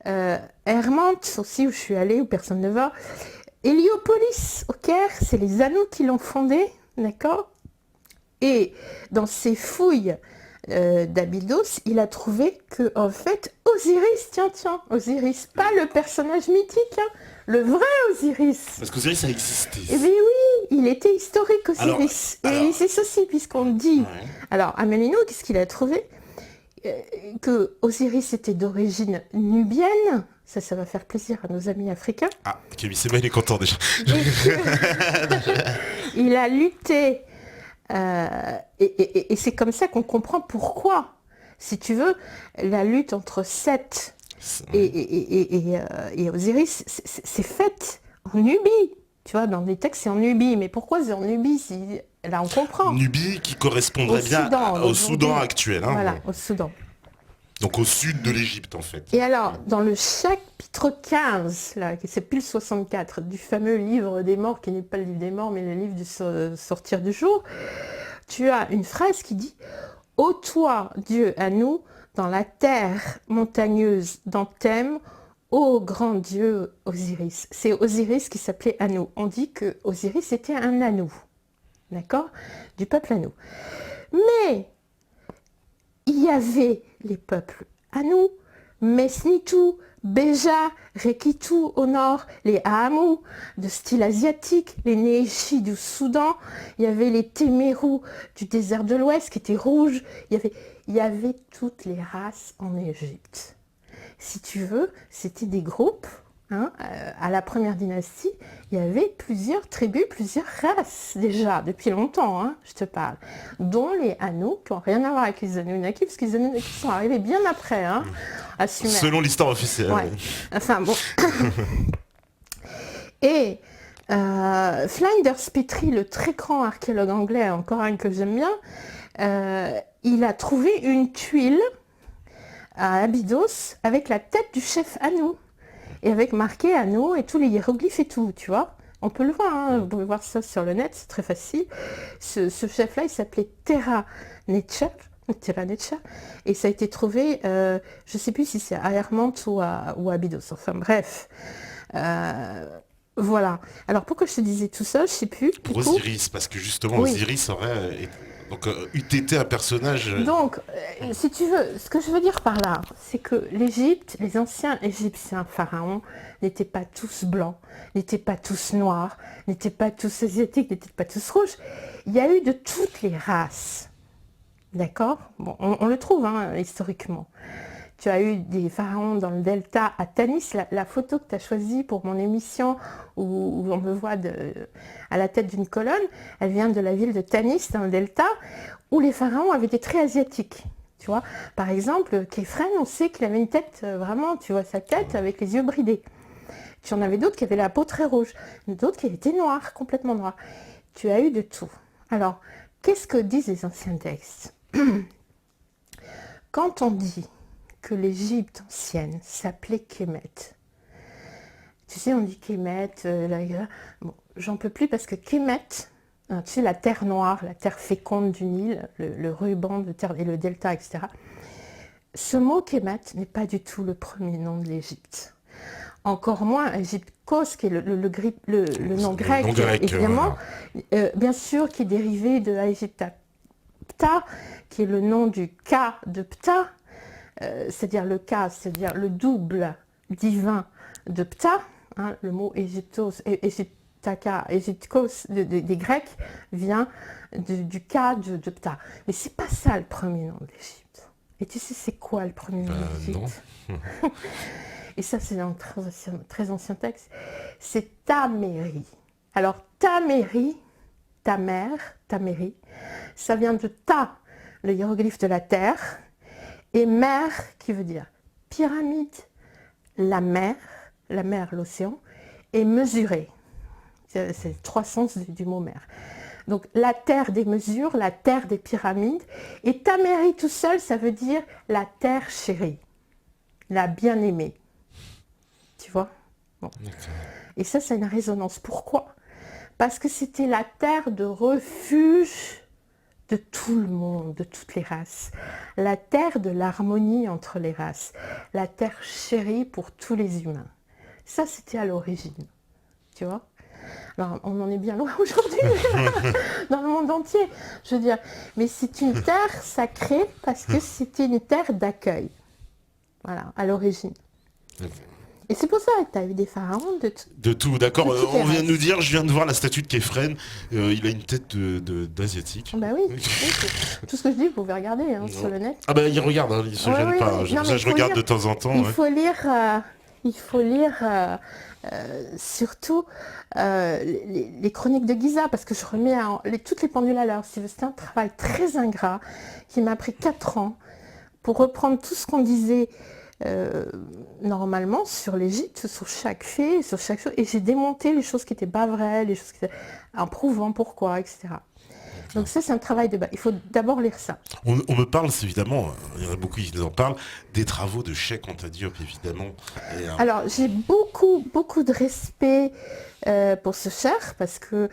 Hermante aussi, où je suis allée, où personne ne va. Héliopolis, au Caire, c'est les Anous qui l'ont fondé, d'accord? Et dans ses fouilles d'Abydos, il a trouvé que, en fait, Osiris, tiens, Osiris, pas le personnage mythique, hein, le vrai Osiris. Parce qu'Osiris, ça existait. Eh bien oui, il était historique, Alors, Osiris. Et alors, c'est ceci, puisqu'on dit... ouais. Alors, Amélineau, qu'est-ce qu'il a trouvé? Que Osiris était d'origine nubienne. Ça va faire plaisir à nos amis africains. Ah, Kevin Sema, il est content déjà. Il a lutté. Et c'est comme ça qu'on comprend pourquoi, si tu veux, la lutte entre Seth et Osiris, c'est faite en Nubie. Tu vois, dans les textes, c'est en Nubie. Mais pourquoi c'est en Nubie si... Là, on comprend. Nubie qui correspondrait Au bien Soudan, au Soudan actuel. Hein, voilà, ouais. au Soudan. Donc au sud de l'Égypte en fait. Et alors, dans le chapitre 15, là, c'est plus le 64, du fameux livre des morts, qui n'est pas le livre des morts, mais le livre du sortir du jour, tu as une phrase qui dit « Ô toi, Dieu, à nous, dans la terre montagneuse d'Anthem, ô grand Dieu Osiris ». C'est Osiris qui s'appelait Anou. On dit que Osiris était un Anou, d'accord, du peuple Anou. Mais il y avait les peuples Anou, Mesnitou, Béja, Rekitou au nord, les Ahamou de style asiatique, les Néchi du Soudan, il y avait les Témérous du désert de l'Ouest qui étaient rouges, il y avait toutes les races en Égypte. Si tu veux, c'était des groupes. Hein, à la première dynastie, il y avait plusieurs tribus, plusieurs races déjà, depuis longtemps, hein, je te parle, dont les Hanous, qui n'ont rien à voir avec les Anunnaki, parce que les Anunnaki sont arrivés bien après, hein, à Sumer. Selon l'histoire officielle. Ouais. Enfin bon. Et Flinders Petrie, le très grand archéologue anglais, encore un que j'aime bien, il a trouvé une tuile à Abydos avec la tête du chef Anou. Et avec marqué Anou et tous les hiéroglyphes et tout, tu vois. On peut le voir, hein, vous pouvez voir ça sur le net, c'est très facile. Ce chef-là, il s'appelait Terra Netcha, et ça a été trouvé, je ne sais plus si c'est à Hermante ou à Abydos, enfin bref. Voilà. Alors pourquoi je te disais tout ça, je ne sais plus. Pour Osiris, parce que justement Oui. Osiris aurait eût été un personnage... Donc, si tu veux, ce que je veux dire par là, c'est que l'Égypte, les anciens Égyptiens pharaons, n'étaient pas tous blancs, n'étaient pas tous noirs, n'étaient pas tous asiatiques, n'étaient pas tous rouges. Il y a eu de toutes les races. D'accord? Bon, on le trouve, hein, historiquement. Tu as eu des pharaons dans le delta à Tanis. La photo que tu as choisie pour mon émission, où on me voit à la tête d'une colonne, elle vient de la ville de Tanis, dans le delta, où les pharaons avaient des traits asiatiques. Tu vois, par exemple, Képhren, on sait qu'il avait une tête, vraiment, tu vois sa tête avec les yeux bridés. Tu en avais d'autres qui avaient la peau très rouge, d'autres qui étaient noirs, complètement noirs. Tu as eu de tout. Alors, qu'est-ce que disent les anciens textes? Quand on dit que l'Égypte ancienne s'appelait Kémet, tu sais, on dit Kémet, bon, j'en peux plus parce que Kémet, tu sais, la terre noire, la terre féconde du Nil, le ruban de terre et le delta, etc. Ce mot Kémet n'est pas du tout le premier nom de l'Égypte. Encore moins Égyptkos, qui est le nom grec, évidemment, bien sûr, qui est dérivé de Aegypta Ptah, qui est le nom du Ka de Ptah, c'est-à-dire le Ka, c'est-à-dire le double divin de Ptah, hein, le mot Égyptos, Égyptaka, Égyptkos des Grecs vient du Ka de Ptah. Mais c'est pas ça le premier nom de l'Égypte. Et tu sais c'est quoi le premier nom de l'Égypte? Et ça c'est dans un très ancien texte, c'est Taméri. Alors Taméri, ta mère, Taméri, ça vient de Ta, le hiéroglyphe de la terre, et mer qui veut dire pyramide, la mer, l'océan, et mesurer. C'est trois sens du mot mer. Donc la terre des mesures, la terre des pyramides, et Taméri tout seul, ça veut dire la terre chérie, la bien-aimée. Tu vois? Bon. Et ça a une résonance. Pourquoi? Parce que c'était la terre de refuge de tout le monde, de toutes les races. La terre de l'harmonie entre les races. La terre chérie pour tous les humains. Ça, c'était à l'origine. Tu vois? Alors, on en est bien loin aujourd'hui, dans le monde entier. Je veux dire, mais c'est une terre sacrée parce que c'était une terre d'accueil. Voilà, à l'origine. Et c'est pour ça que tu as eu des pharaons de tout. De tout, d'accord. De toutes les On vient de races. nous dire, je viens de voir la statue de Képhren. Il a une tête d'asiatique. Bah oui, c'est tout ce que je dis, vous pouvez regarder hein, sur le net. Ah bah il regarde, hein, il se Ouais, gêne oui, pas. oui. C'est Non, pour mais ça que il je faut regarde lire. de temps en temps. Il Ouais. faut lire surtout les chroniques de Giza, parce que je remets toutes les pendules à l'heure. C'est un travail très ingrat qui m'a pris 4 ans pour reprendre tout ce qu'on disait normalement sur l'Égypte, sur chaque fait, sur chaque chose. Et j'ai démonté les choses qui n'étaient pas vraies, les choses en prouvant pourquoi, etc. Donc ça, c'est un travail de base. Il faut d'abord lire ça. On me parle, c'est évidemment, il y en a beaucoup qui nous en parlent, des travaux de Cheikh Anta Diop, évidemment. Et, Alors, j'ai beaucoup, beaucoup de respect pour ce cher, parce que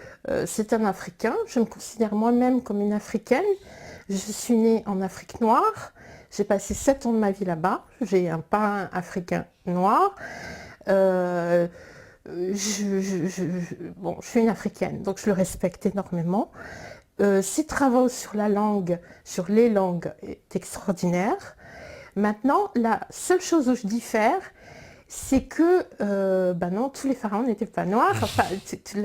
c'est un Africain. Je me considère moi-même comme une Africaine. Je suis née en Afrique noire. J'ai passé 7 ans de ma vie là-bas. J'ai un parrain africain noir. Je suis une Africaine, donc je le respecte énormément. Ses travaux sur la langue, sur les langues, est extraordinaire. Maintenant, la seule chose où je diffère, c'est que, non, tous les pharaons n'étaient pas noirs. Enfin,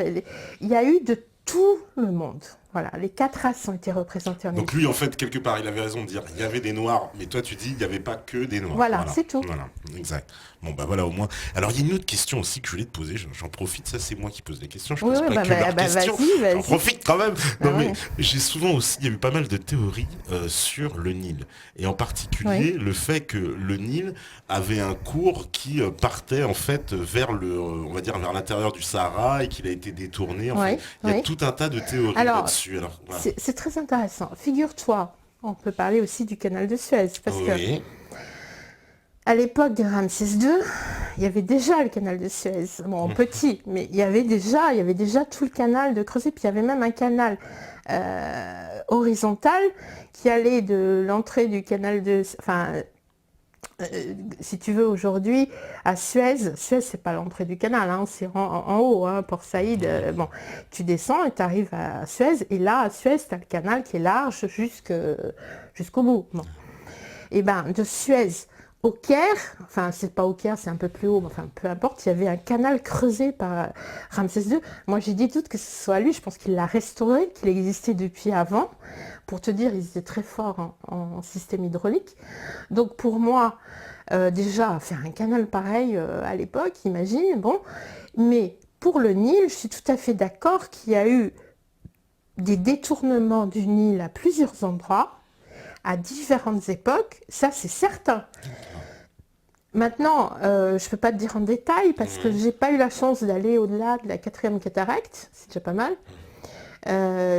il y a eu de tout le monde. Voilà, les 4 races ont été représentées en donc Égypte. lui, en fait, quelque part, il avait raison de dire il y avait des noirs, mais toi, tu dis il n'y avait pas que des noirs. Voilà, c'est tout. Voilà, exact. Bon, bah voilà, au moins. Alors, il y a une autre question aussi que je voulais te poser. J'en profite, ça, c'est moi qui pose les questions. Je pose pas que leurs questions. J'en profite quand même. Non, mais j'ai souvent aussi, il y a eu pas mal de théories sur le Nil. Et en particulier, le fait que le Nil avait un cours qui partait, en fait, vers on va dire, vers l'intérieur du Sahara et qu'il a été détourné. Enfin, il y a tout un tas de théories là-dessus. Alors, voilà. C'est très intéressant. Figure-toi, on peut parler aussi du canal de Suez, parce que à l'époque de Ramsès II, il y avait déjà le canal de Suez, bon petit, mais il y avait déjà tout le canal de creusé, puis il y avait même un canal horizontal qui allait de l'entrée du canal de, si tu veux aujourd'hui à Suez, c'est pas l'entrée du canal, hein, c'est en haut, hein, Port Saïd, tu descends et tu arrives à Suez, et là à Suez tu as le canal qui est large jusqu'au bout. Bon. Et de Suez au Caire, enfin c'est pas au Caire, c'est un peu plus haut, mais enfin peu importe, il y avait un canal creusé par Ramsès II. Moi j'ai dit doute que ce soit lui, je pense qu'il l'a restauré, qu'il existait depuis avant. Pour te dire, ils étaient très forts en système hydraulique. Donc pour moi, déjà faire un canal pareil à l'époque, imagine, bon. Mais pour le Nil, je suis tout à fait d'accord qu'il y a eu des détournements du Nil à plusieurs endroits, à différentes époques, ça c'est certain. Maintenant, je ne peux pas te dire en détail parce que j'ai pas eu la chance d'aller au-delà de la 4e cataracte, c'est déjà pas mal.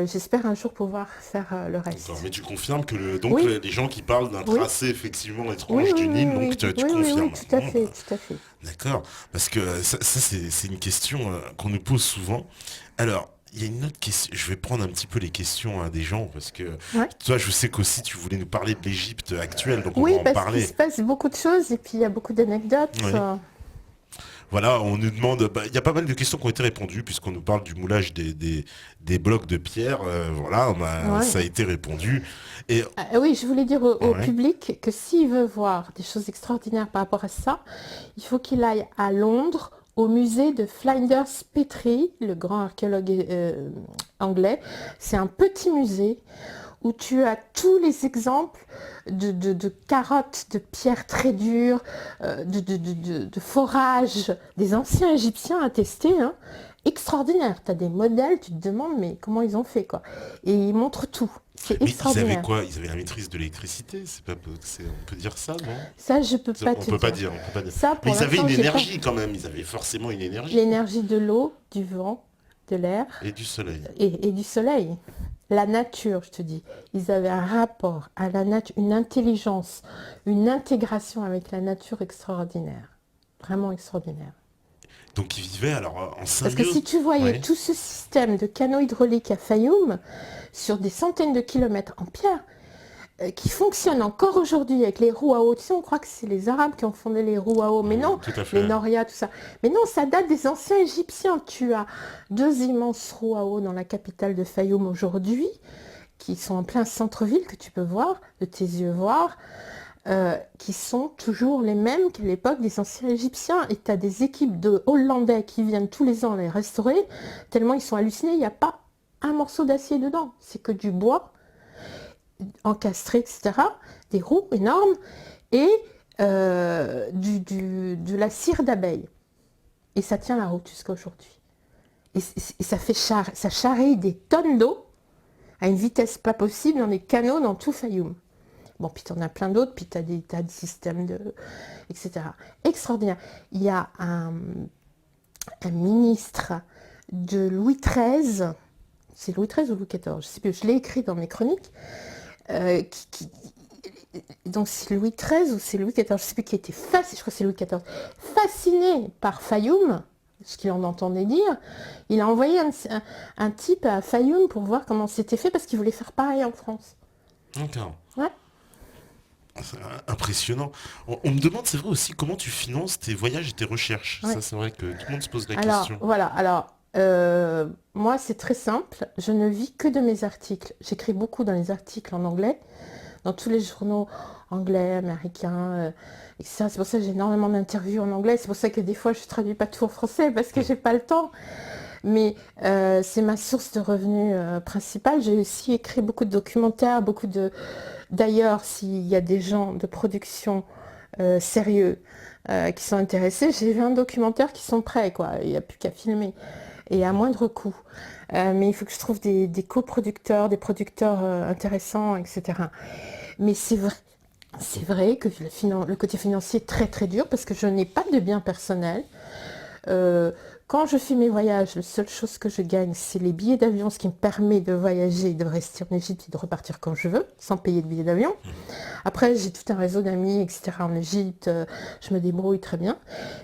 J'espère un jour pouvoir faire le reste. Mais tu confirmes que les gens qui parlent d'un tracé effectivement étrange du Nil, donc tu confirmes. Oui, tout à fait. D'accord, parce que ça c'est une question qu'on nous pose souvent. Alors, il y a une autre question, je vais prendre un petit peu les questions des gens, parce que toi, je sais qu'aussi tu voulais nous parler de l'Égypte actuelle, donc on va en parler. Oui, parce qu'il se passe beaucoup de choses, et puis il y a beaucoup d'anecdotes. Voilà, on nous demande, il y a pas mal de questions qui ont été répondues, puisqu'on nous parle du moulage des blocs de pierre, ça a été répondu. Et... oui, je voulais dire au public que s'il veut voir des choses extraordinaires par rapport à ça, il faut qu'il aille à Londres, au musée de Flinders Petrie, le grand archéologue anglais. C'est un petit musée où tu as tous les exemples de carottes, de pierres très dures, de forages des anciens Égyptiens attestés, hein, extraordinaire. Tu as des modèles, tu te demandes mais comment ils ont fait, quoi. Et ils montrent tout. C'est extraordinaire. Ils avaient quoi? Ils avaient la maîtrise de l'électricité, on peut dire ça, non? Ça, je peux pas te dire. On peut pas dire. Ça, mais ils avaient une énergie quand même, ils avaient forcément une énergie. L'énergie de l'eau, du vent, de l'air. Et du soleil. Et du soleil. La nature, je te dis. Ils avaient un rapport à la nature, une intelligence, une intégration avec la nature extraordinaire. Vraiment extraordinaire. Donc ils vivaient alors en Parce symbiose. que si tu voyais tout ce système de canaux hydrauliques à Fayoum, sur des centaines de kilomètres en pierre, qui fonctionne encore aujourd'hui avec les roues à eau. Tu sais, on croit que c'est les Arabes qui ont fondé les roues à eau, mais non, les Noria, tout ça. Mais non, ça date des anciens Égyptiens. Tu as 2 immenses roues à eau dans la capitale de Fayoum aujourd'hui, qui sont en plein centre-ville, que tu peux voir, de tes yeux voir, qui sont toujours les mêmes qu'à l'époque des anciens Égyptiens. Et tu as des équipes de Hollandais qui viennent tous les ans les restaurer, tellement ils sont hallucinés, il n'y a pas un morceau d'acier dedans, c'est que du bois encastrés, etc., des roues énormes, et de la cire d'abeille. Et ça tient la route jusqu'à aujourd'hui. Et ça fait ça charrie des tonnes d'eau à une vitesse pas possible dans les canaux dans tout Fayoum. Bon, puis tu en as plein d'autres, puis tu as des tas de systèmes, etc. Extraordinaire. Il y a un ministre de Louis XIII, c'est Louis XIII ou Louis XIV, je ne sais plus, je l'ai écrit dans mes chroniques, donc c'est Louis XIII ou c'est Louis XIV, je ne sais plus, qui était fasciné, je crois que c'est Louis XIV, fasciné par Fayoum, ce qu'il en entendait dire. Il a envoyé un type à Fayoum pour voir comment c'était fait, parce qu'il voulait faire pareil en France. D'accord. Ouais. C'est impressionnant. On me demande, c'est vrai aussi, comment tu finances tes voyages et tes recherches. Ouais. Ça, c'est vrai que tout le monde se pose la question. Voilà, moi, c'est très simple. Je ne vis que de mes articles. J'écris beaucoup dans les articles en anglais, dans tous les journaux anglais, américains, etc. C'est pour ça que j'ai énormément d'interviews en anglais. C'est pour ça que des fois, je ne traduis pas tout en français, parce que je n'ai pas le temps. Mais c'est ma source de revenus principale. J'ai aussi écrit beaucoup de documentaires, D'ailleurs, s'il y a des gens de production sérieux qui sont intéressés, j'ai vu un documentaire qui sont prêts, quoi. Il n'y a plus qu'à filmer. Et à moindre coût. Mais il faut que je trouve des coproducteurs, des producteurs intéressants, etc. Mais c'est vrai que le côté financier est très très dur, parce que je n'ai pas de biens personnels. Quand je fais mes voyages, la seule chose que je gagne, c'est les billets d'avion, ce qui me permet de voyager, de rester en Égypte et de repartir quand je veux, sans payer de billets d'avion. Après, j'ai tout un réseau d'amis, etc. en Égypte, je me débrouille très bien.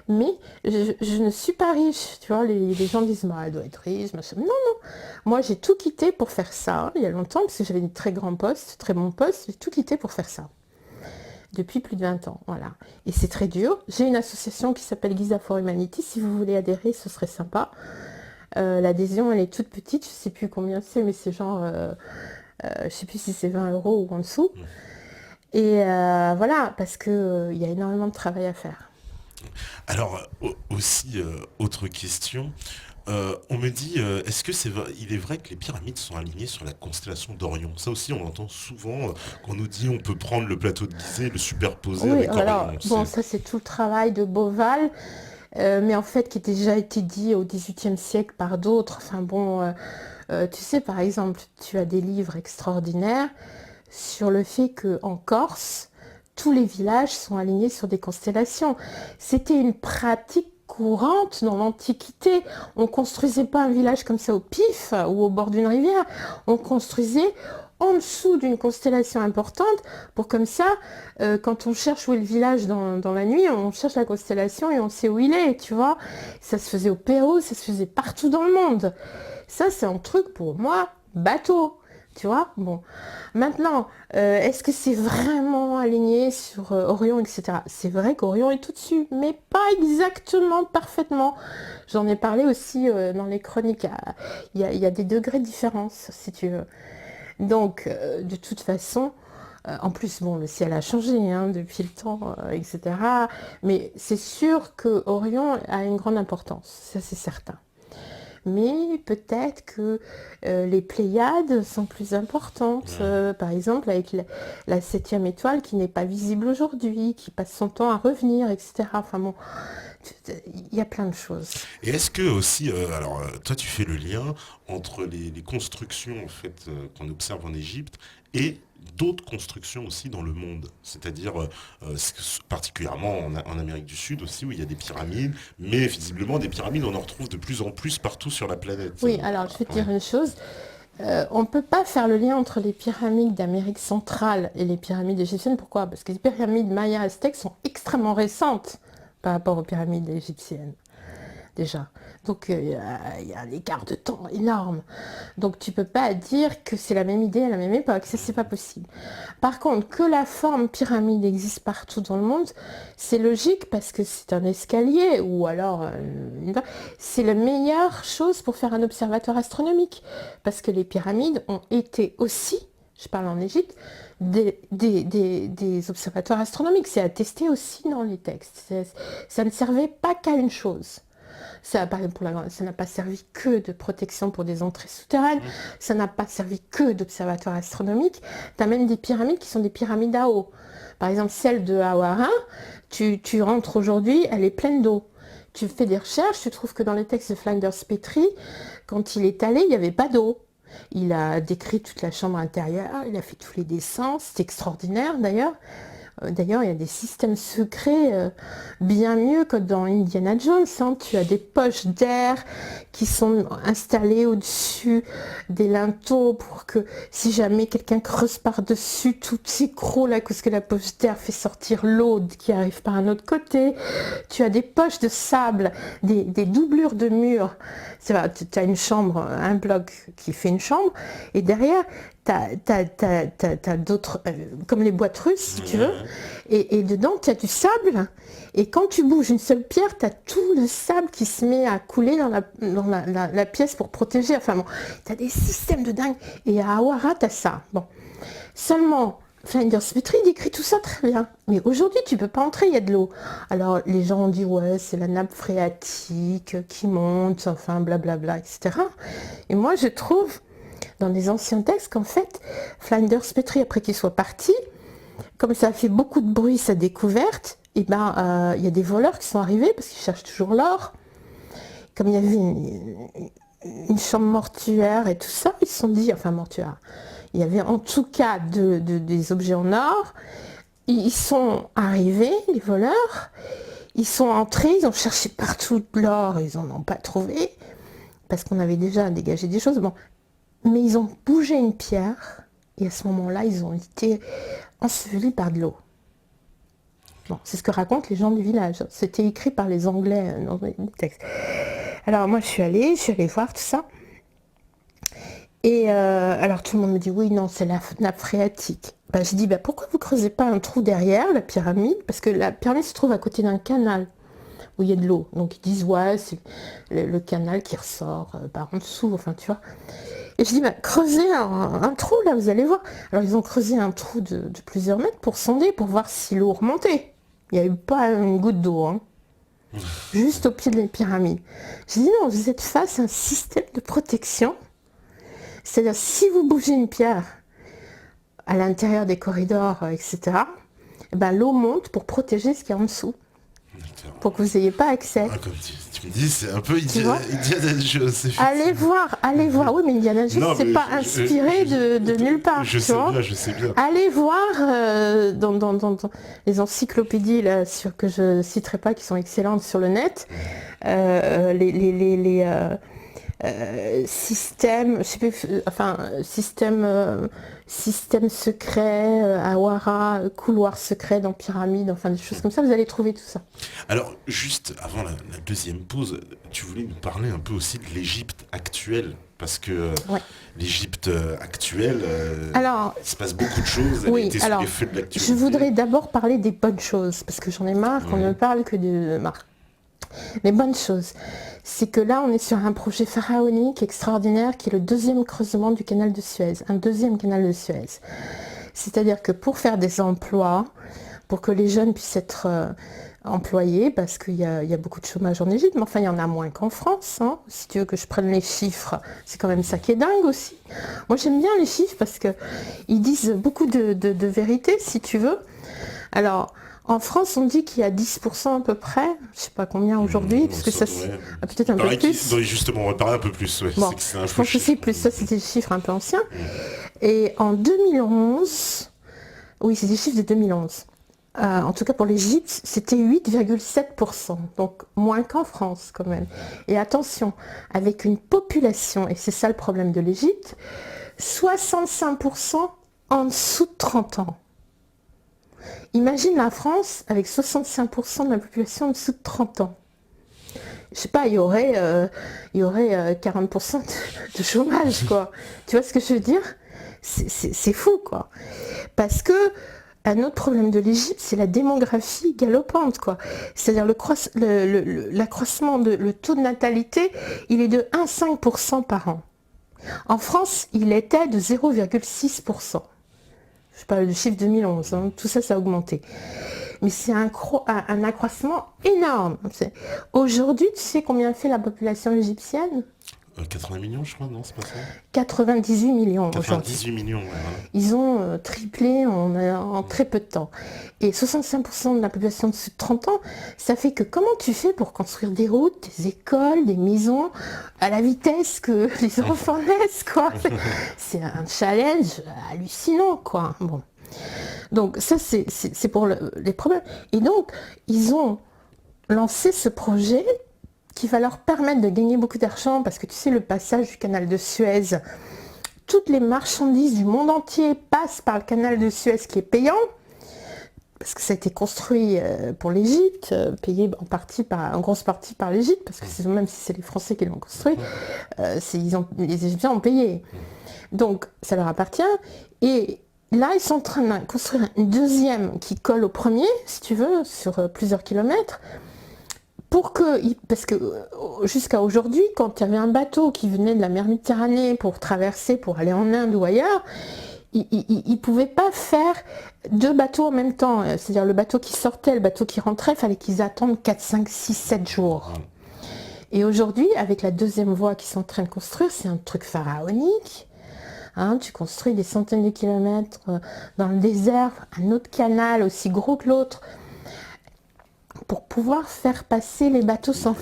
Mais je ne suis pas riche, tu vois, les gens disent, bah, elle doit être riche, machin. Non, non, moi j'ai tout quitté pour faire ça, il y a longtemps, parce que j'avais des très grands postes, très bons postes, j'ai tout quitté pour faire ça. Depuis plus de 20 ans, voilà. Et c'est très dur. J'ai une association qui s'appelle Giza for Humanity. Si vous voulez adhérer, ce serait sympa. L'adhésion, elle est toute petite. Je ne sais plus combien c'est, mais c'est genre... je ne sais plus si c'est 20 € ou en dessous. Et voilà, parce qu'il y a énormément de travail à faire. Alors, aussi, autre question... on me dit, est-ce que il est vrai que les pyramides sont alignées sur la constellation d'Orion? Ça aussi, on entend souvent qu'on nous dit on peut prendre le plateau de Gizeh et le superposer avec Orion. Bon, ça c'est tout le travail de Beauval, mais en fait qui a déjà été dit au XVIIIe siècle par d'autres. Enfin bon, tu sais, par exemple, tu as des livres extraordinaires sur le fait qu'en Corse, tous les villages sont alignés sur des constellations. C'était une pratique courante dans l'Antiquité. On construisait pas un village comme ça au pif ou au bord d'une rivière. On construisait en dessous d'une constellation importante pour comme ça, quand on cherche où est le village dans la nuit, on cherche la constellation et on sait où il est, tu vois. Ça se faisait au Pérou, ça se faisait partout dans le monde. Ça, c'est un truc pour moi, bateau. Tu vois, bon. Maintenant, est-ce que c'est vraiment aligné sur Orion, etc. C'est vrai qu'Orion est tout dessus, mais pas exactement, parfaitement. J'en ai parlé aussi dans les chroniques. Il y a des degrés de différence, si tu veux. Donc, de toute façon, en plus, bon, le ciel a changé depuis le temps, etc. Mais c'est sûr que Orion a une grande importance, ça c'est certain. Mais peut-être que les Pléiades sont plus importantes, par exemple avec la 7e étoile qui n'est pas visible aujourd'hui, qui passe son temps à revenir, etc. Enfin bon, il y a plein de choses. Et est-ce que aussi, alors toi tu fais le lien entre les constructions en fait qu'on observe en Égypte et d'autres constructions aussi dans le monde, c'est-à-dire particulièrement en Amérique du Sud aussi où il y a des pyramides, mais visiblement des pyramides on en retrouve de plus en plus partout sur la planète. Oui, alors je vais te dire une chose, on ne peut pas faire le lien entre les pyramides d'Amérique centrale et les pyramides égyptiennes. Pourquoi? Parce que les pyramides mayas aztèques sont extrêmement récentes par rapport aux pyramides égyptiennes. déjà. Donc il y a un écart de temps énorme. Donc tu peux pas dire que c'est la même idée à la même époque, ça c'est pas possible. Par contre, que la forme pyramide existe partout dans le monde, c'est logique parce que c'est un escalier ou alors c'est la meilleure chose pour faire un observatoire astronomique. Parce que les pyramides ont été aussi, je parle en Égypte, des observatoires astronomiques. C'est attesté aussi dans les textes. Ça ne servait pas qu'à une chose. Ça, par exemple, ça n'a pas servi que de protection pour des entrées souterraines, ça n'a pas servi que d'observatoire astronomique. Tu as même des pyramides qui sont des pyramides à eau. Par exemple, celle de Hawara, tu rentres aujourd'hui, elle est pleine d'eau. Tu fais des recherches, tu trouves que dans les textes de Flinders Petrie, quand il est allé, il n'y avait pas d'eau. Il a décrit toute la chambre intérieure, il a fait tous les dessins, c'est extraordinaire d'ailleurs. D'ailleurs, il y a des systèmes secrets bien mieux que dans Indiana Jones. Hein. Tu as des poches d'air qui sont installées au-dessus des linteaux pour que si jamais quelqu'un creuse par-dessus, tout s'écroule là parce que la poche d'air fait sortir l'eau qui arrive par un autre côté. Tu as des poches de sable, des doublures de murs. Tu as une chambre, un bloc qui fait une chambre, et derrière, t'as d'autres, comme les boîtes russes, si tu veux, et dedans, tu as du sable, et quand tu bouges une seule pierre, tu as tout le sable qui se met à couler dans la pièce pour protéger. Enfin bon, tu as des systèmes de dingue, et à Hawara, tu as ça. Bon, seulement, Flinders Petrie décrit tout ça très bien. Mais aujourd'hui, tu peux pas entrer, il y a de l'eau. Alors, les gens ont dit, ouais, c'est la nappe phréatique qui monte, enfin, blablabla, etc. Et moi, je trouve, dans les anciens textes, qu'en fait, Flinders Petrie, après qu'il soit parti, comme ça a fait beaucoup de bruit, sa découverte, et ben, il y a des voleurs qui sont arrivés, parce qu'ils cherchent toujours l'or. Comme il y avait une chambre mortuaire et tout ça, ils se sont dit, enfin, mortuaire, il y avait en tout cas des objets en or. Ils sont arrivés, les voleurs, ils sont entrés, ils ont cherché partout de l'or, ils n'en ont pas trouvé, parce qu'on avait déjà dégagé des choses. Bon. Mais ils ont bougé une pierre, et à ce moment-là, ils ont été ensevelis par de l'eau. Bon, c'est ce que racontent les gens du village. C'était écrit par les Anglais dans les textes. Alors moi, je suis allée voir tout ça. Et alors tout le monde me dit, oui, non, c'est la nappe phréatique. Ben, je dis, pourquoi vous ne creusez pas un trou derrière la pyramide? Parce que la pyramide se trouve à côté d'un canal où il y a de l'eau. Donc ils disent, ouais, c'est le canal qui ressort par en dessous, enfin tu vois. Et je dis, creusez un trou là, vous allez voir. Alors ils ont creusé un trou de plusieurs mètres pour sonder, pour voir si l'eau remontait. Il n'y a eu pas une goutte d'eau, hein. Juste au pied de la pyramide. Je dis, non, vous êtes face à un système de protection. C'est-à-dire, si vous bougez une pierre à l'intérieur des corridors, etc., l'eau monte pour protéger ce qu'il y a en dessous. Pour que vous n'ayez pas accès. Ah, comme tu me dis, c'est un peu Indiana Jones. Allez voir. Oui, mais Indiana Jones, c'est pas inspiré de nulle part. Je sais bien. Allez voir dans les encyclopédies là, que je citerai pas, qui sont excellentes sur le net, système, je sais plus, enfin système secret, Hawara, couloir secret dans pyramide, enfin des choses comme ça, vous allez trouver tout ça. Alors juste avant la deuxième pause, tu voulais nous parler un peu aussi de l'Égypte actuelle, parce que l'Égypte actuelle, alors, il se passe beaucoup de choses, elle a été sous les feux de l'actualité. Je voudrais d'abord parler des bonnes choses, parce que j'en ai marre qu'on ne parle que de marre. Les bonnes choses, c'est que là, on est sur un projet pharaonique extraordinaire qui est le deuxième creusement du canal de Suez, un deuxième canal de Suez. C'est-à-dire que pour faire des emplois, pour que les jeunes puissent être employés, parce qu'il y a beaucoup de chômage en Égypte, mais enfin, il y en a moins qu'en France. Hein. Si tu veux que je prenne les chiffres, c'est quand même ça qui est dingue aussi. Moi, j'aime bien les chiffres parce qu'ils disent beaucoup de vérité, si tu veux. Alors, en France, on dit qu'il y a 10% à peu près, je ne sais pas combien aujourd'hui, parce que ça, peut-être un peu plus. Justement, on va parler un peu plus. Bon, je pense que c'est plus, ça c'est des chiffres un peu anciens. Et en 2011, oui, c'est des chiffres de 2011. En tout cas pour l'Égypte, c'était 8,7%, donc moins qu'en France quand même. Et attention, avec une population, et c'est ça le problème de l'Égypte, 65% en dessous de 30 ans. Imagine la France avec 65% de la population en dessous de 30 ans. je sais pas, il y aurait 40% de chômage, quoi. Tu vois ce que je veux dire? C'est fou, quoi. Parce que un autre problème de l'Égypte, c'est la démographie galopante, quoi. C'est-à-dire l'accroissement le taux de natalité, il est de 1,5% par an. En France, il était de 0,6%. Je parle du chiffre 2011, hein. Tout ça, ça a augmenté. Mais c'est un accroissement énorme. Aujourd'hui, tu sais combien fait la population égyptienne? 80 millions, je crois, non, c'est pas ça? 98 millions. 98 millions, ouais, voilà. Ils ont triplé en très peu de temps. Et 65% de la population de 30 ans, ça fait que comment tu fais pour construire des routes, des écoles, des maisons, à la vitesse que les enfants naissent, quoi? C'est un challenge hallucinant, quoi. Bon. Donc ça, c'est pour les problèmes. Et donc, ils ont lancé ce projet qui va leur permettre de gagner beaucoup d'argent, parce que tu sais, le passage du canal de Suez, toutes les marchandises du monde entier passent par le canal de Suez qui est payant, parce que ça a été construit pour l'Égypte, payé en grosse partie par l'Égypte, parce que même si c'est les Français qui l'ont construit, les Égyptiens ont payé. Donc ça leur appartient. Et là, ils sont en train de construire une deuxième qui colle au premier, si tu veux, sur plusieurs kilomètres. Parce que jusqu'à aujourd'hui, quand il y avait un bateau qui venait de la mer Méditerranée pour traverser, pour aller en Inde ou ailleurs, il ne pouvait pas faire deux bateaux en même temps. C'est-à-dire le bateau qui sortait, le bateau qui rentrait, il fallait qu'ils attendent 4, 5, 6, 7 jours. Et aujourd'hui, avec la deuxième voie qu'ils sont en train de construire, c'est un truc pharaonique. Hein, tu construis des centaines de kilomètres dans le désert, un autre canal aussi gros que l'autre, pour pouvoir faire passer les bateaux sans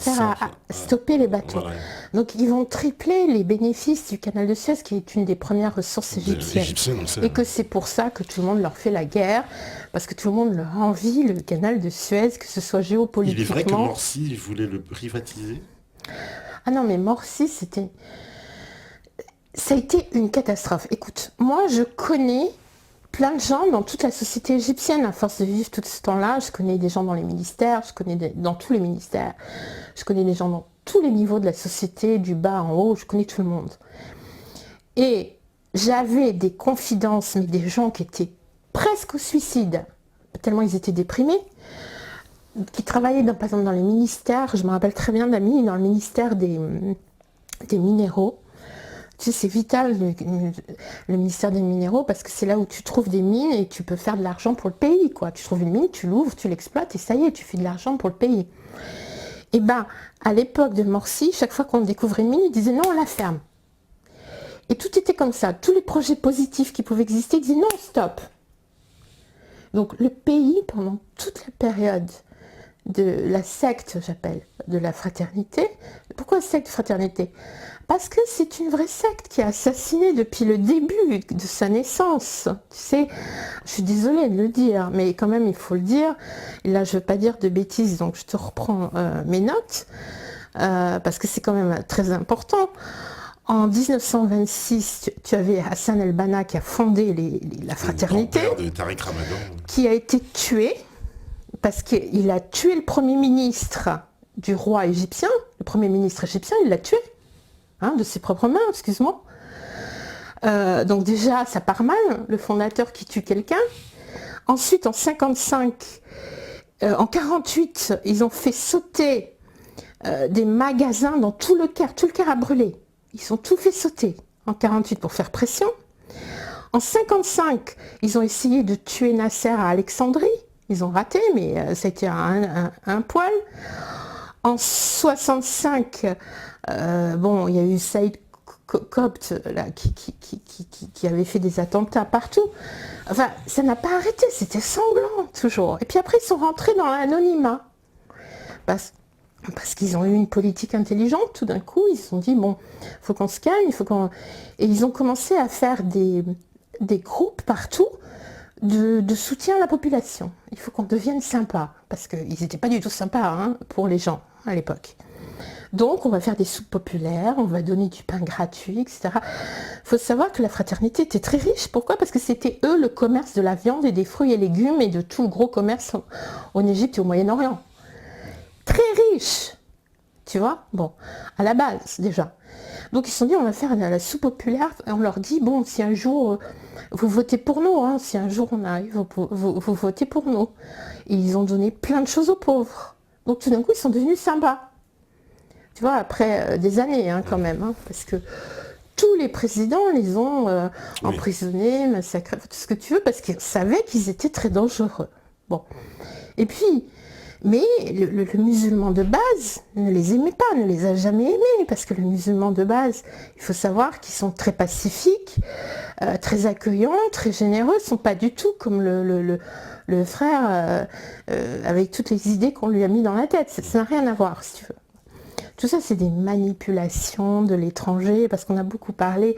stopper les bateaux. Voilà. Donc ils vont tripler les bénéfices du canal de Suez, qui est une des premières ressources égyptiennes. Et que c'est pour ça que tout le monde leur fait la guerre, parce que tout le monde leur envie le canal de Suez, que ce soit géopolitiquement. Il est vrai que Morsi voulait le privatiser? Ah non, mais Morsi, ça a été une catastrophe. Écoute, moi je connais plein de gens dans toute la société égyptienne, à force de vivre tout ce temps-là. Je connais des gens dans les ministères, je connais dans tous les ministères, je connais des gens dans tous les niveaux de la société, du bas en haut, je connais tout le monde. Et j'avais des confidences, mais des gens qui étaient presque au suicide, tellement ils étaient déprimés, qui travaillaient par exemple dans les ministères. Je me rappelle très bien d'amis dans le ministère des minéraux. Tu sais, c'est vital, le ministère des minéraux, parce que c'est là où tu trouves des mines et tu peux faire de l'argent pour le pays, quoi. Tu trouves une mine, tu l'ouvres, tu l'exploites et ça y est, tu fais de l'argent pour le pays. Et bien, à l'époque de Morsi, chaque fois qu'on découvrait une mine, ils disaient non, on la ferme. Et tout était comme ça. Tous les projets positifs qui pouvaient exister, ils disaient non, stop. Donc le pays, pendant toute la période de la secte, j'appelle, de la fraternité. Pourquoi secte fraternité? Parce que c'est une vraie secte qui a assassiné depuis le début de sa naissance. Tu sais, je suis désolée de le dire, mais quand même il faut le dire. Et là, je ne veux pas dire de bêtises, donc je te reprends mes notes, parce que c'est quand même très important. En 1926, tu avais Hassan el-Banna qui a fondé la fraternité, de Tariq Ramadan, qui a été tué, parce qu'il a tué le premier ministre du roi égyptien. Le premier ministre égyptien, il l'a tué. De ses propres mains, excuse-moi. Donc déjà, ça part mal, le fondateur qui tue quelqu'un. Ensuite, en 48, ils ont fait sauter des magasins dans tout le Caire. Tout le Caire a brûlé. Ils ont tout fait sauter en 48 pour faire pression. En 55, ils ont essayé de tuer Nasser à Alexandrie. Ils ont raté, mais ça a été un poil. En 65, il y a eu Saïd Copte là, qui avait fait des attentats partout. Enfin, ça n'a pas arrêté, c'était sanglant toujours. Et puis après, ils sont rentrés dans l'anonymat. Parce qu'ils ont eu une politique intelligente, tout d'un coup, ils se sont dit, bon, il faut qu'on se calme, Et ils ont commencé à faire des groupes partout de soutien à la population. Il faut qu'on devienne sympa, parce qu'ils n'étaient pas du tout sympas pour les gens à l'époque. Donc on va faire des soupes populaires, on va donner du pain gratuit, etc. Il faut savoir que la fraternité était très riche. Pourquoi? Parce que c'était eux le commerce de la viande et des fruits et légumes et de tout le gros commerce en Égypte et au Moyen-Orient. Très riche. tu vois. Bon, à la base, déjà. Donc ils se sont dit, on va faire la soupe populaire, et on leur dit, bon, si un jour, vous votez pour nous, hein, si un jour on arrive, vous votez pour nous. Et ils ont donné plein de choses aux pauvres. Donc tout d'un coup, ils sont devenus sympas. Tu vois, après des années, hein, quand même, hein, parce que tous les présidents les ont emprisonnés, massacrés, tout ce que tu veux, parce qu'ils savaient qu'ils étaient très dangereux. Bon. Et puis, mais le musulman de base ne les aimait pas, ne les a jamais aimés, parce que le musulman de base, il faut savoir qu'ils sont très pacifiques, très accueillants, très généreux, ils ne sont pas du tout comme le frère avec toutes les idées qu'on lui a mis dans la tête. Ça n'a rien à voir, si tu veux. Tout ça, c'est des manipulations de l'étranger, parce qu'on a beaucoup parlé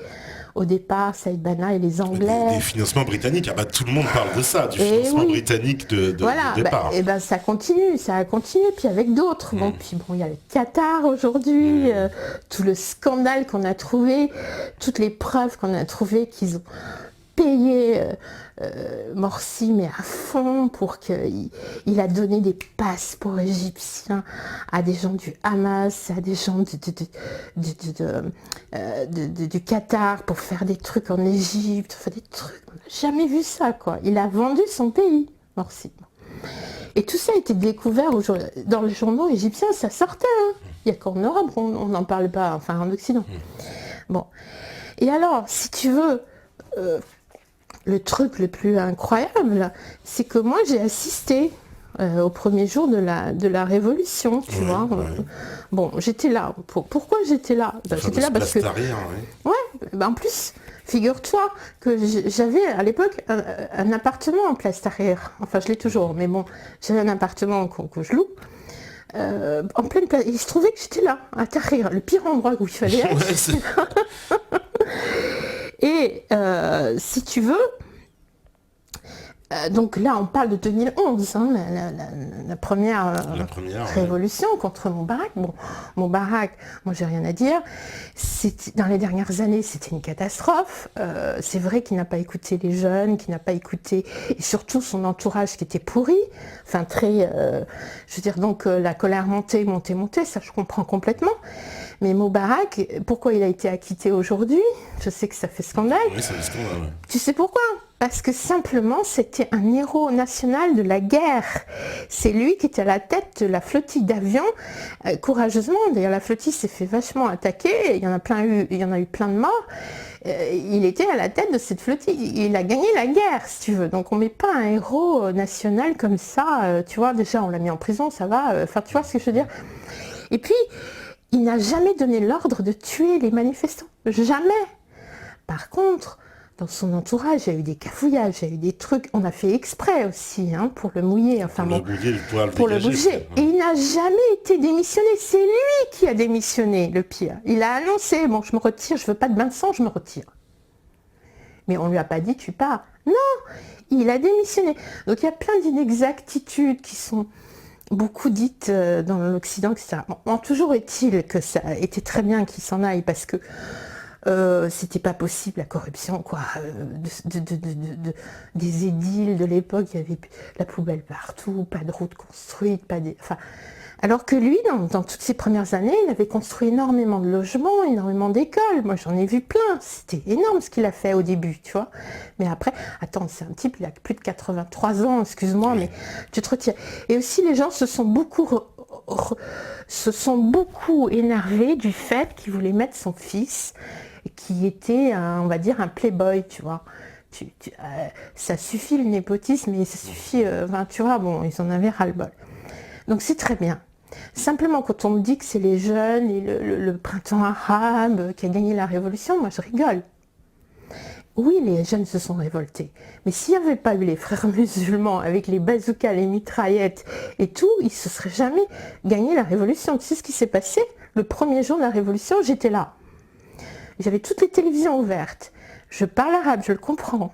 au départ, Saïd Bana et les Anglais. Des financements britanniques, ah bah, tout le monde parle de ça, du financement britannique de départ. Et ben ça continue, ça a continué, puis avec d'autres. Bon, puis bon, il y a le Qatar aujourd'hui, tout le scandale qu'on a trouvé, toutes les preuves qu'on a trouvées qu'ils ont payé Morsi, mais à fond, pour qu'il a donné des passeports égyptiens à des gens du Hamas, à des gens du Qatar pour faire des trucs en Égypte, enfin des trucs, on n'a jamais vu ça, quoi. Il a vendu son pays, Morsi. Et tout ça a été découvert dans les journaux égyptiens, ça sortait, hein. Il n'y a qu'en Europe on n'en parle pas, enfin en Occident. Bon. Et alors, si tu veux... le truc le plus incroyable, c'est que moi j'ai assisté au premier jour de la Révolution, tu vois. Ouais. Bon, j'étais là. Pourquoi j'étais là? J'étais là parce que... En plus, figure-toi que j'avais à l'époque un appartement en Place Tahrir. Enfin, je l'ai toujours, mais bon, j'avais un appartement que je loue. En pleine place. Il se trouvait que j'étais là, à Tahrir, le pire endroit où il fallait être. Et si tu veux, donc là on parle de 2011, hein, la première révolution contre Moubarak. Bon, Moubarak, moi j'ai rien à dire. Dans les dernières années, c'était une catastrophe. C'est vrai qu'il n'a pas écouté les jeunes, qu'il n'a pas écouté, et surtout son entourage qui était pourri. Enfin très, je veux dire, donc la colère montait, ça je comprends complètement. Mais Moubarak, pourquoi il a été acquitté aujourd'hui? Je sais que ça fait scandale. Oui, ça fait scandale. Ouais. Tu sais pourquoi? Parce que simplement, c'était un héros national de la guerre. C'est lui qui était à la tête de la flottille d'avions, courageusement. D'ailleurs, la flottille s'est fait vachement attaquer. Il y en a eu plein de morts. Il était à la tête de cette flottille. Il a gagné la guerre, si tu veux. Donc, on ne met pas un héros national comme ça. Tu vois, déjà, on l'a mis en prison, ça va. Enfin, tu vois ce que je veux dire? Et puis... il n'a jamais donné l'ordre de tuer les manifestants. Jamais. Par contre, dans son entourage, il y a eu des cafouillages, il y a eu des trucs. On a fait exprès aussi, hein, pour le mouiller. Enfin, pour le bouger. Et il n'a jamais été démissionné. C'est lui qui a démissionné, le pire. Il a annoncé, bon, je me retire, je veux pas de bain de sang, je me retire. Mais on lui a pas dit, tu pars. Non, il a démissionné. Donc il y a plein d'inexactitudes qui sont... beaucoup dites dans l'Occident, etc. Bon, toujours est-il que ça a été très bien qu'il s'en aille, parce que c'était pas possible, la corruption, quoi. Des édiles de l'époque, il y avait la poubelle partout, pas de route construite, enfin... Alors que lui, dans toutes ses premières années, il avait construit énormément de logements, énormément d'écoles. Moi, j'en ai vu plein. C'était énorme ce qu'il a fait au début, tu vois. Mais après, attends, c'est un type, il a plus de 83 ans, excuse-moi, mais tu te retires. Et aussi, les gens se sont beaucoup énervés du fait qu'il voulait mettre son fils, qui était, on va dire, un playboy, tu vois. Ça suffit le népotisme, mais ça suffit, tu vois, bon, ils en avaient ras-le-bol. Donc c'est très bien. Simplement, quand on me dit que c'est les jeunes et le printemps arabe qui a gagné la révolution, moi je rigole. Oui, les jeunes se sont révoltés. Mais s'il n'y avait pas eu les frères musulmans avec les bazookas, les mitraillettes et tout, ils ne se seraient jamais gagné la révolution. Tu sais ce qui s'est passé? Le premier jour de la révolution, j'étais là. J'avais toutes les télévisions ouvertes. Je parle arabe, je le comprends.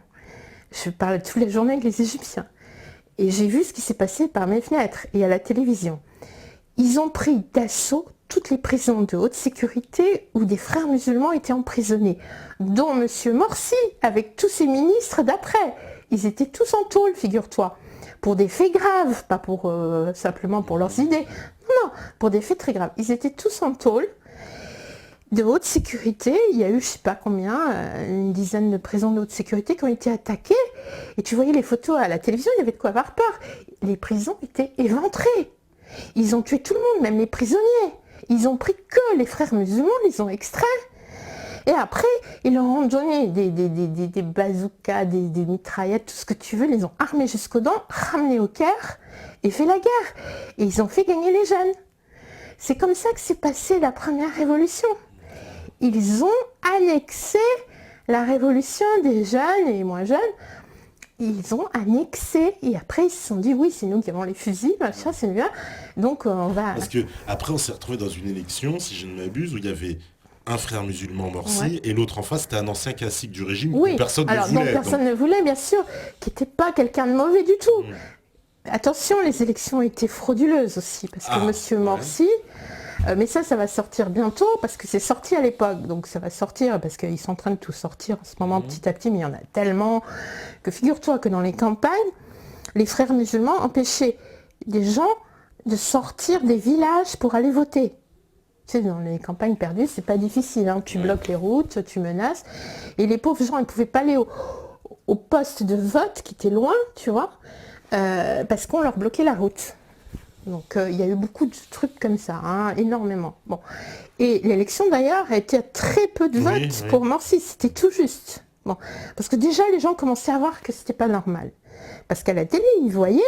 Je parle tous les journées avec les Égyptiens. Et j'ai vu ce qui s'est passé par mes fenêtres et à la télévision. Ils ont pris d'assaut toutes les prisons de haute sécurité où des frères musulmans étaient emprisonnés, dont M. Morsi, avec tous ses ministres d'après. Ils étaient tous en tôle, figure-toi, pour des faits graves, pas pour simplement pour leurs idées. Non, pour des faits très graves. Ils étaient tous en tôle, de haute sécurité. Il y a eu, je ne sais pas combien, une dizaine de prisons de haute sécurité qui ont été attaquées. Et tu voyais les photos à la télévision, il y avait de quoi avoir peur. Les prisons étaient éventrées. Ils ont tué tout le monde, même les prisonniers. Ils ont pris que les frères musulmans, ils les ont extraits. Et après, ils leur ont donné des bazookas, des mitraillettes, tout ce que tu veux. Ils les ont armés jusqu'aux dents, ramenés au Caire et fait la guerre. Et ils ont fait gagner les jeunes. C'est comme ça que s'est passée la première révolution. Ils ont annexé la révolution des jeunes et moins jeunes. Ils ont annexé et après ils se sont dit oui, c'est nous qui avons les fusils, machin, c'est bien. Donc on va... Parce que après on s'est retrouvé dans une élection, si je ne m'abuse, où il y avait un frère musulman Morsi et l'autre en face c'était un ancien classique du régime que personne ne voulait. Donc personne ne voulait, bien sûr, qui n'était pas quelqu'un de mauvais du tout. Attention, les élections étaient frauduleuses aussi, parce que Monsieur Morsi... mais ça va sortir bientôt, parce que c'est sorti à l'époque, donc ça va sortir, parce qu'ils sont en train de tout sortir en ce moment petit à petit, mais il y en a tellement que figure-toi que dans les campagnes, les frères musulmans empêchaient des gens de sortir des villages pour aller voter. Tu sais, dans les campagnes perdues, c'est pas difficile, hein. Tu bloques les routes, tu menaces, et les pauvres gens, ils ne pouvaient pas aller au poste de vote qui était loin, tu vois, parce qu'on leur bloquait la route. Donc il y a eu beaucoup de trucs comme ça, hein, énormément. Bon. Et l'élection d'ailleurs a été à très peu de votes pour Morsi, c'était tout juste. Bon. Parce que déjà les gens commençaient à voir que c'était pas normal. Parce qu'à la télé, ils voyaient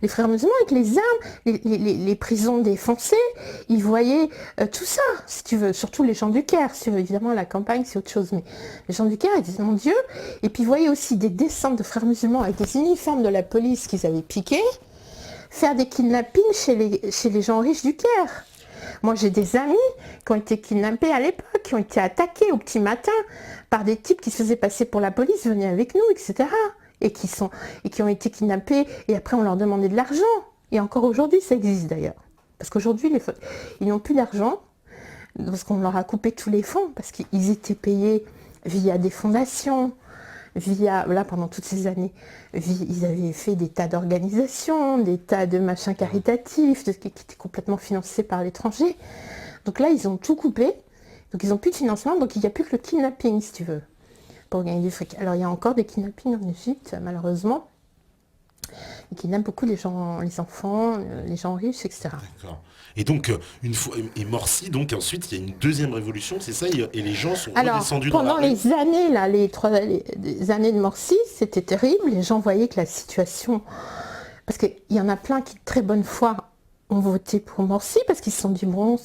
les frères musulmans avec les armes, les prisons défoncées, ils voyaient tout ça, si tu veux, surtout les gens du Caire. Évidemment la campagne c'est autre chose, mais les gens du Caire ils disaient mon Dieu. Et puis ils voyaient aussi des descentes de frères musulmans avec des uniformes de la police qu'ils avaient piqués, faire des kidnappings chez les gens riches du Caire. Moi, j'ai des amis qui ont été kidnappés à l'époque, qui ont été attaqués au petit matin par des types qui se faisaient passer pour la police, venaient avec nous, etc. Et qui ont été kidnappés, et après on leur demandait de l'argent. Et encore aujourd'hui, ça existe d'ailleurs. Parce qu'aujourd'hui, ils n'ont plus d'argent, parce qu'on leur a coupé tous les fonds, parce qu'ils étaient payés via des fondations, pendant toutes ces années, ils avaient fait des tas d'organisations, des tas de machins caritatifs, qui étaient complètement financés par l'étranger. Donc là, ils ont tout coupé, donc ils n'ont plus de financement, donc il n'y a plus que le kidnapping, si tu veux, pour gagner du fric. Alors il y a encore des kidnappings en Égypte, malheureusement. Ils kidnappent beaucoup les gens, les enfants, les gens riches, etc. D'accord. Et donc, une fois, et Morsi, donc ensuite, il y a une deuxième révolution, c'est ça, et les gens sont redescendus dans la rue. Pendant les années, là, les années de Morsi, c'était terrible. Les gens voyaient que la situation... Parce qu'il y en a plein qui, de très bonne foi, ont voté pour Morsi, parce qu'ils se sont dit, bon,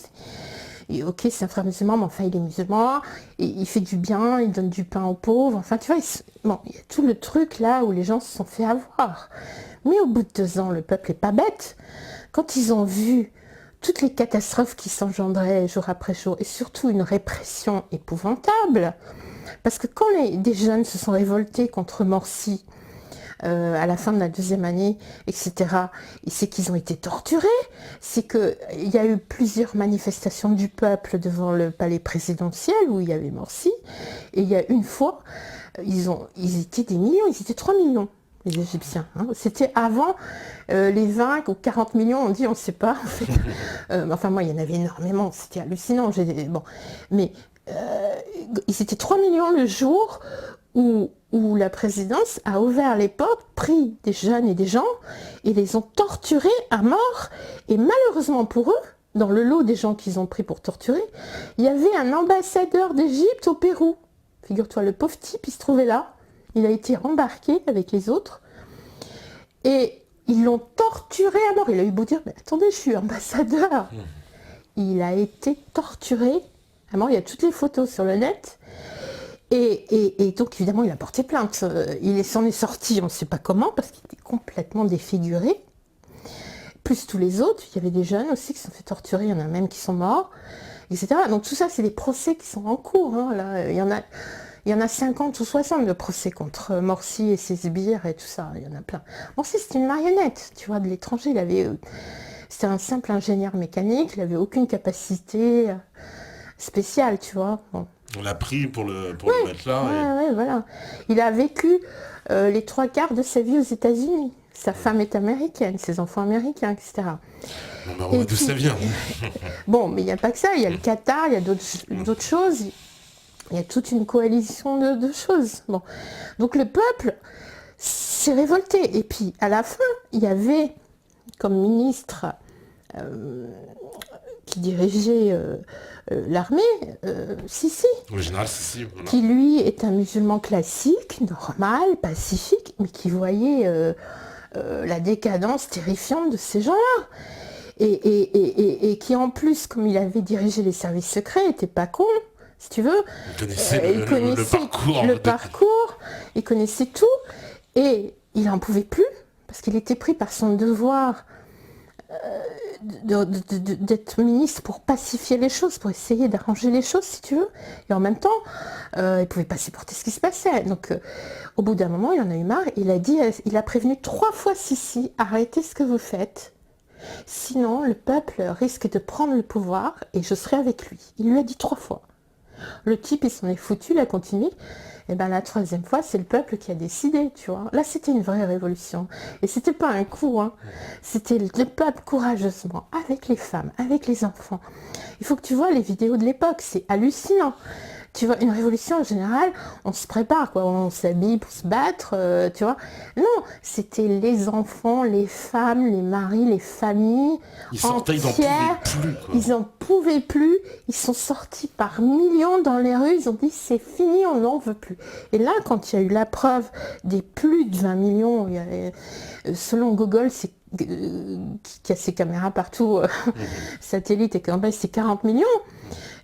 ok, c'est un frère musulman, mais enfin, il est musulman, et il fait du bien, il donne du pain aux pauvres. Enfin, tu vois, il y a tout le truc, là, où les gens se sont fait avoir. Mais au bout de 2 ans, le peuple n'est pas bête. Quand ils ont vu toutes les catastrophes qui s'engendraient jour après jour, et surtout une répression épouvantable, parce que quand des jeunes se sont révoltés contre Morsi à la fin de la 2e année, etc., c'est qu'ils ont été torturés, c'est qu'il y a eu plusieurs manifestations du peuple devant le palais présidentiel où il y avait Morsi, et il y a une fois, ils étaient des millions, ils étaient 3 millions. Les Égyptiens. Hein. C'était avant les 20 ou 40 millions, on dit, on ne sait pas. En fait. Enfin, moi, il y en avait énormément, c'était hallucinant. Mais ils étaient 3 millions le jour où la présidence a ouvert les portes, pris des jeunes et des gens, et les ont torturés à mort. Et malheureusement pour eux, dans le lot des gens qu'ils ont pris pour torturer, il y avait un ambassadeur d'Égypte au Pérou. Figure-toi, le pauvre type, il se trouvait là. Il a été embarqué avec les autres et ils l'ont torturé à mort. Il a eu beau dire, mais attendez, je suis ambassadeur. Il a été torturé à mort. Il y a toutes les photos sur le net. Et donc, évidemment, il a porté plainte. Il s'en est sorti, on ne sait pas comment, parce qu'il était complètement défiguré. Plus tous les autres. Il y avait des jeunes aussi qui se sont fait torturer. Il y en a même qui sont morts, etc. Donc, tout ça, c'est des procès qui sont en cours. Hein, là. Il y en a 50 ou 60 de procès contre Morsi et ses sbires et tout ça. Il y en a plein. Morsi, c'était une marionnette, tu vois, de l'étranger. C'était un simple ingénieur mécanique. Il n'avait aucune capacité spéciale, tu vois. Bon. On l'a pris pour le mettre là. Ouais, voilà. Il a vécu les 3/4 de sa vie aux États-Unis. Sa femme est américaine, ses enfants américains, etc. Bon, bah, on voit d'où ça vient. Bon, mais il n'y a pas que ça, il y a le Qatar, il y a d'autres choses. Il y a toute une coalition de choses. Bon. Donc le peuple s'est révolté. Et puis à la fin, il y avait comme ministre qui dirigeait l'armée, Sisi. Le général Sisi. Voilà. Qui lui est un musulman classique, normal, pacifique, mais qui voyait la décadence terrifiante de ces gens-là. Et qui en plus, comme il avait dirigé les services secrets, n'était pas con. Si tu veux, il connaissait le parcours, il connaissait tout, et il n'en pouvait plus, parce qu'il était pris par son devoir d'être ministre pour pacifier les choses, pour essayer d'arranger les choses, si tu veux, et en même temps, il ne pouvait pas supporter ce qui se passait. Donc, au bout d'un moment, il en a eu marre, il a prévenu 3 fois Sisi, arrêtez ce que vous faites, sinon le peuple risque de prendre le pouvoir, et je serai avec lui. Il lui a dit 3 fois. Le type, il s'en est foutu, il a continué. Et bien la 3e fois, c'est le peuple qui a décidé, tu vois. Là, c'était une vraie révolution. Et c'était pas un coup, hein. C'était le peuple courageusement, avec les femmes, avec les enfants. Il faut que tu vois les vidéos de l'époque, c'est hallucinant. Tu vois, une révolution en général, on se prépare, quoi. On s'habille pour se battre, tu vois. Non, c'était les enfants, les femmes, les maris, les familles entières. Ils n'en pouvaient plus. Ils sont sortis par millions dans les rues. Ils ont dit, c'est fini, on n'en veut plus. Et là, quand il y a eu la preuve des plus de 20 millions, il y avait, selon Google, qui a ses caméras partout, satellite et campagne, c'est 40 millions.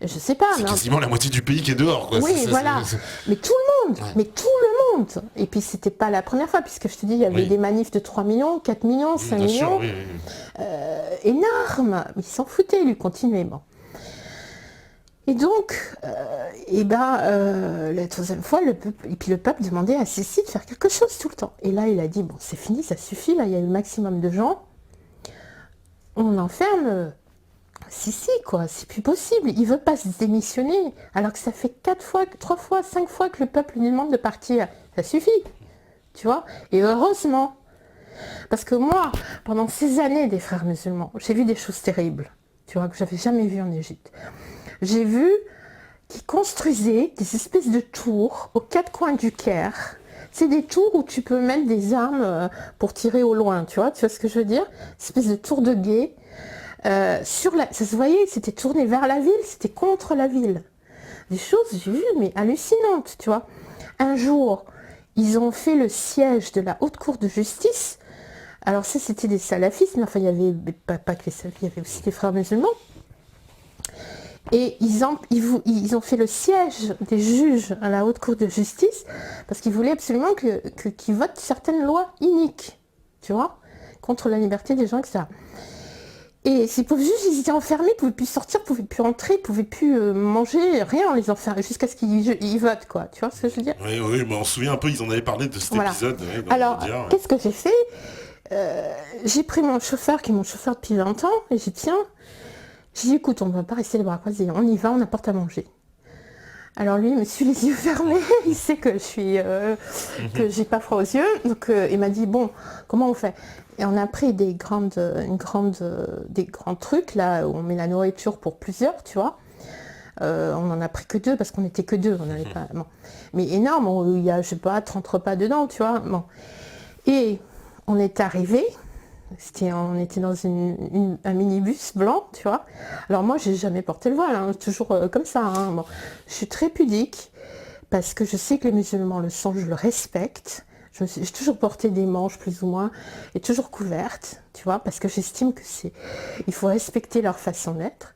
Je sais pas. C'est quasiment la moitié du pays qui est dehors, quoi. Oui, voilà. Mais tout le monde, le monde. Et puis c'était pas la première fois, puisque je te dis, il y avait des manifs de 3 millions, 4 millions, 5 millions. Sûr, énorme. Mais ils s'en foutaient, lui, continuait. Bon. Et donc, la 3e fois, le peuple demandait à Sisi de faire quelque chose tout le temps. Et là, il a dit, bon, c'est fini, ça suffit, là, il y a eu le maximum de gens. On enferme Sisi, quoi, c'est plus possible. Il veut pas se démissionner, alors que ça fait 4 fois, 3 fois, 5 fois que le peuple lui demande de partir. Ça suffit, tu vois. Et heureusement, parce que moi, pendant ces années des frères musulmans, j'ai vu des choses terribles, tu vois, que j'avais jamais vues en Égypte. J'ai vu qu'ils construisaient des espèces de tours aux 4 coins du Caire. C'est des tours où tu peux mettre des armes pour tirer au loin, tu vois ce que je veux dire? Une espèce de tour de guet. Ça se voyait, c'était tourné vers la ville, c'était contre la ville. Des choses, j'ai vu, mais hallucinantes, tu vois. Un jour, ils ont fait le siège de la haute cour de justice. Alors ça, c'était des salafistes, mais enfin, il y avait pas que les salafistes, il y avait aussi des frères musulmans. Et ils ont fait le siège des juges à la haute cour de justice parce qu'ils voulaient absolument qu'ils votent certaines lois iniques, tu vois, contre la liberté des gens, etc. Et ces pauvres juges, ils étaient enfermés, ils ne pouvaient plus sortir, ils ne pouvaient plus entrer, ils ne pouvaient plus manger, rien, on les enfermait jusqu'à ce qu'ils votent, quoi. Tu vois ce que je veux dire? Oui, mais on se souvient un peu, ils en avaient parlé de cet épisode. Alors, qu'est-ce que j'ai fait? J'ai pris mon chauffeur, qui est mon chauffeur depuis 20 ans, et j'ai dit, tiens, écoute, on ne va pas rester les bras croisés, on y va, on apporte à manger. Alors lui, il me suit les yeux fermés, il sait que que j'ai pas froid aux yeux, donc il m'a dit, bon, comment on fait? Et on a pris des grands trucs, là, où on met la nourriture pour plusieurs, tu vois. On n'en a pris que 2, parce qu'on n'était que 2, on n'avait pas... Bon. Mais énorme, il y a, je sais pas, 30 repas dedans, tu vois. Bon. Et on est arrivé, on était dans un minibus blanc, tu vois. Alors moi, j'ai jamais porté le voile, hein, toujours comme ça. Hein. Bon. Je suis très pudique, parce que je sais que les musulmans le sont, je le respecte. J'ai toujours porté des manches plus ou moins et toujours couvertes, tu vois, parce que j'estime que il faut respecter leur façon d'être.